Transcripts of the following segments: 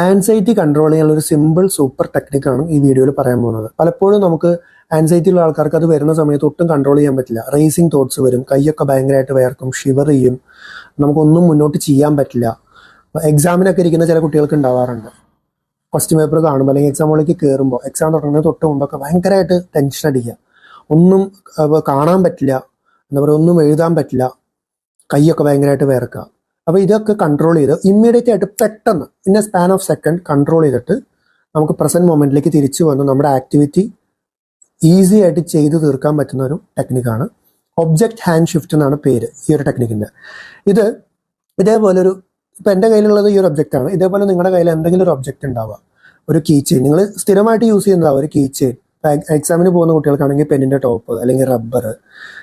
Anxiety control ചെയ്യാനുള്ള ഒരു simple super ടെക്നിക്കാണ് ഈ വീഡിയോയിൽ പറയാൻ പോകുന്നത്. പലപ്പോഴും നമുക്ക് ആൻസൈറ്റി ഉള്ള ആൾക്കാർക്ക് അത് വരുന്ന സമയത്ത് ഒട്ടും കൺട്രോൾ ചെയ്യാൻ പറ്റില്ല. റേസിംഗ് തോട്ട്സ് വരും, കൈയൊക്കെ ഭയങ്കരമായിട്ട് വേർക്കും, ഷിവർ ചെയ്യും, നമുക്കൊന്നും മുന്നോട്ട് ചെയ്യാൻ പറ്റില്ല. എക്സാമിനൊക്കെ ഇരിക്കുന്ന ചില കുട്ടികൾക്ക് ഉണ്ടാവാറുണ്ട്. ക്വസ്റ്റ്യൻ പേപ്പർ കാണുമ്പോൾ അല്ലെങ്കിൽ എക്സാം ഹോളിലേക്ക് കയറുമ്പോൾ എക്സാം തുടങ്ങുന്നത് തൊട്ട് മുമ്പൊക്കെ ഭയങ്കരമായിട്ട് ടെൻഷൻ അടിക്കുക, ഒന്നും കാണാൻ പറ്റില്ല, എന്താ പറയുക, ഒന്നും എഴുതാൻ പറ്റില്ല, കൈയൊക്കെ ഭയങ്കരമായിട്ട് വേർക്കുക. അപ്പോൾ ഇതൊക്കെ കൺട്രോൾ ചെയ്ത് ഇമ്മീഡിയറ്റ് ആയിട്ട് പെട്ടെന്ന് in A span of second control ചെയ്തിട്ട് നമുക്ക് പ്രസന്റ് മൊമെന്റിലേക്ക് തിരിച്ചു വന്ന് നമ്മുടെ ആക്ടിവിറ്റി ഈസി ആയിട്ട് ചെയ്തു തീർക്കാൻ പറ്റുന്ന ഒരു ടെക്നിക്കാണ്. ഒബ്ജക്റ്റ് ഹാൻഡ് ഷിഫ്റ്റ് എന്നാണ് പേര് ഈ ഒരു ടെക്നിക്കിൻ്റെ. ഇതേപോലൊരു ഇപ്പം എൻ്റെ കയ്യിലുള്ളത് ഈ ഒരു ഒബ്ജക്റ്റ് ആണ്. ഇതേപോലെ നിങ്ങളുടെ കയ്യിൽ എന്തെങ്കിലും ഒരു ഒബ്ജക്റ്റ് ഉണ്ടാവുക, ഒരു കീ ചെയിൻ, നിങ്ങൾ സ്ഥിരമായിട്ട് യൂസ് ചെയ്യുന്നതാവും ഒരു കീ ചെയിൻ. എക്സാമിന് പോകുന്ന കുട്ടികൾക്കാണെങ്കിൽ പെന്നിൻ്റെ ടോപ്പ് അല്ലെങ്കിൽ റബ്ബർ,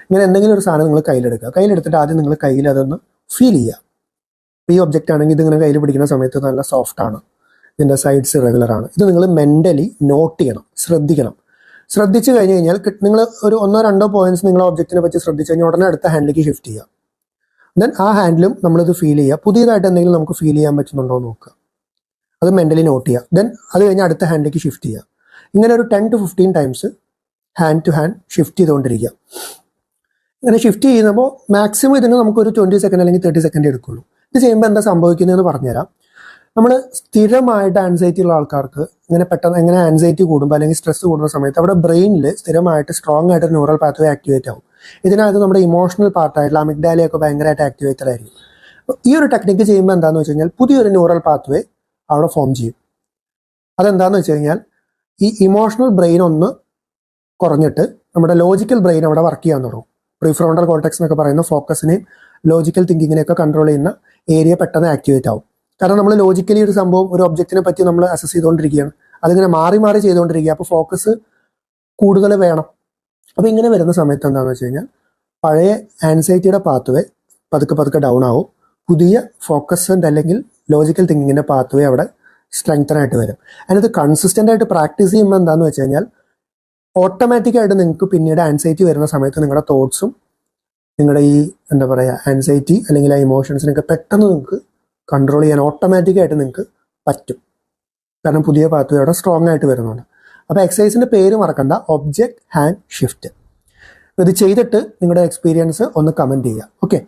ഇങ്ങനെ എന്തെങ്കിലും ഒരു സാധനം നിങ്ങൾ കയ്യിലെടുക്കുക. കയ്യിലെടുത്തിട്ട് ആദ്യം നിങ്ങൾ കയ്യിൽ അതൊന്ന് ഫീൽ ചെയ്യുക. ഈ ഒബ്ജക്റ്റ് ആണെങ്കിൽ ഇതിങ്ങനെ കയ്യിൽ പിടിക്കുന്ന സമയത്ത് നല്ല സോഫ്റ്റ് ആണ്, ഇതിൻ്റെ സൈഡ്സ് ഇറഗുലർ ആണ്. ഇത് നിങ്ങൾ മെൻ്റലി നോട്ട് ചെയ്യണം, ശ്രദ്ധിക്കണം. ശ്രദ്ധിച്ചു കഴിഞ്ഞ് കഴിഞ്ഞാൽ നിങ്ങൾ ഒരു 1-2 പോയിന്റ്സ് നിങ്ങൾ ഒബ്ജക്റ്റിനെ പറ്റി ശ്രദ്ധിച്ചു കഴിഞ്ഞാൽ ഉടനെ അടുത്ത ഹാൻഡിലേക്ക് ഷിഫ്റ്റ് ചെയ്യുക. ദെൻ ആ ഹാൻഡിലും നമ്മളിത് ഫീൽ ചെയ്യുക. പുതിയതായിട്ട് എന്തെങ്കിലും നമുക്ക് ഫീൽ ചെയ്യാൻ പറ്റുന്നുണ്ടോ എന്ന് നോക്കുക, അത് മെൻ്റലി നോട്ട് ചെയ്യുക. ദെൻ അത് കഴിഞ്ഞ് അടുത്ത ഹാൻഡിലേക്ക് ഷിഫ്റ്റ് ചെയ്യുക. ഇങ്ങനെ ഒരു 10 to 15 times hand to hand shift ചെയ്തുകൊണ്ടിരിക്കുക. ഇങ്ങനെ ഷിഫ്റ്റ് ചെയ്യുമ്പോൾ മാക്സിമം ഇതിന് നമുക്കൊരു 20 സെക്കൻഡ് അല്ലെങ്കിൽ 30 സെക്കൻഡ് എടുക്കുള്ളൂ. ഇത് ചെയ്യുമ്പോൾ എന്താ സംഭവിക്കുന്നതെന്ന് പറഞ്ഞുതരാം. നമ്മൾ സ്ഥിരമായിട്ട് ആൻസൈറ്റി ഉള്ള ആൾക്കാർക്ക് ഇങ്ങനെ പെട്ടെന്ന് എങ്ങനെ ആൻസൈറ്റി കൂടുമ്പോൾ അല്ലെങ്കിൽ സ്ട്രെസ് കൂടുന്ന സമയത്ത് അവിടെ ബ്രെയിനിൽ സ്ഥിരമായിട്ട് സ്ട്രോങ് ആയിട്ട് ന്യൂറൽ പാത്വേ ആക്ടിവേറ്റ് ആവും. ഇതിനകത്ത് നമ്മുടെ ഇമോഷണൽ പാർട്ടായിട്ടുള്ള അമിഗ്ഡാലയൊക്കെ ഭയങ്കരമായിട്ട് ആക്ടിവേറ്റഡ് ആയിരിക്കും. ഈ ഒരു ടെക്നിക്ക് ചെയ്യുമ്പോൾ എന്താണെന്ന് വെച്ച് കഴിഞ്ഞാൽ പുതിയൊരു ന്യൂറൽ പാത്വേ അവിടെ ഫോം ചെയ്യും. അതെന്താണെന്ന് വെച്ച് കഴിഞ്ഞാൽ ഈ ഇമോഷണൽ ബ്രെയിൻ ഒന്ന് കുറഞ്ഞിട്ട് നമ്മുടെ ലോജിക്കൽ ബ്രെയിൻ അവിടെ വർക്ക് ചെയ്യാൻ തുടങ്ങും. പ്രീഫ്രോണ്ടൽ കോർട്ടെക്സ് എന്നൊക്കെ പറയുന്ന ഫോക്കസിനെയും ലോജിക്കൽ തിങ്കിങ്ങിനെയൊക്കെ കൺട്രോൾ ചെയ്യുന്ന ഏരിയ പെട്ടെന്ന് ആക്ടിവേറ്റ് ആവും. കാരണം നമ്മൾ ലോജിക്കലി ഒരു സംഭവം, ഒരു ഒബ്ജക്റ്റിനെ പറ്റി നമ്മൾ അസസ് ചെയ്തുകൊണ്ടിരിക്കുകയാണ്, അതിങ്ങനെ മാറി മാറി ചെയ്തുകൊണ്ടിരിക്കുക. അപ്പോൾ ഫോക്കസ് കൂടുതൽ വേണം. അപ്പോൾ ഇങ്ങനെ വരുന്ന സമയത്ത് എന്താണെന്ന് വെച്ച് കഴിഞ്ഞാൽ പഴയ ആൻസൈറ്റിയുടെ പാത്വേ പതുക്കെ പതുക്കെ ഡൗൺ ആവും, പുതിയ ഫോക്കസിൻ്റെ അല്ലെങ്കിൽ ലോജിക്കൽ തിങ്കിങ്ങിൻ്റെ പാത്വേ അവിടെ സ്ട്രെങ്തനായിട്ട് വരും. അതിനകത്ത് കൺസിസ്റ്റൻ്റ് ആയിട്ട് പ്രാക്ടീസ് ചെയ്യുമ്പോൾ എന്താണെന്ന് വെച്ച് കഴിഞ്ഞാൽ ഓട്ടോമാറ്റിക്കായിട്ട് നിങ്ങൾക്ക് പിന്നീട് ആൻസൈറ്റി വരുന്ന സമയത്ത് നിങ്ങളുടെ തോട്ട്സും നിങ്ങളുടെ ഈ എന്താ പറയുക ആൻസൈറ്റി അല്ലെങ്കിൽ ആ ഇമോഷൻസിനൊക്കെ പെട്ടെന്ന് നിങ്ങൾക്ക് കൺട്രോൾ ചെയ്യാൻ ഓട്ടോമാറ്റിക്കായിട്ട് നിങ്ങൾക്ക് പറ്റും. കാരണം പുതിയ പാത്വേ അവിടെ സ്ട്രോങ് ആയിട്ട് വരുന്നുണ്ട്. അപ്പോൾ എക്സസൈസിൻ്റെ പേര് മറക്കണ്ട, ഒബ്ജക്റ്റ് ഹാൻഡ് ഷിഫ്റ്റ്. ഇത് ചെയ്തിട്ട് നിങ്ങളുടെ എക്സ്പീരിയൻസ് ഒന്ന് കമൻറ്റ് ചെയ്യുക. ഓക്കെ.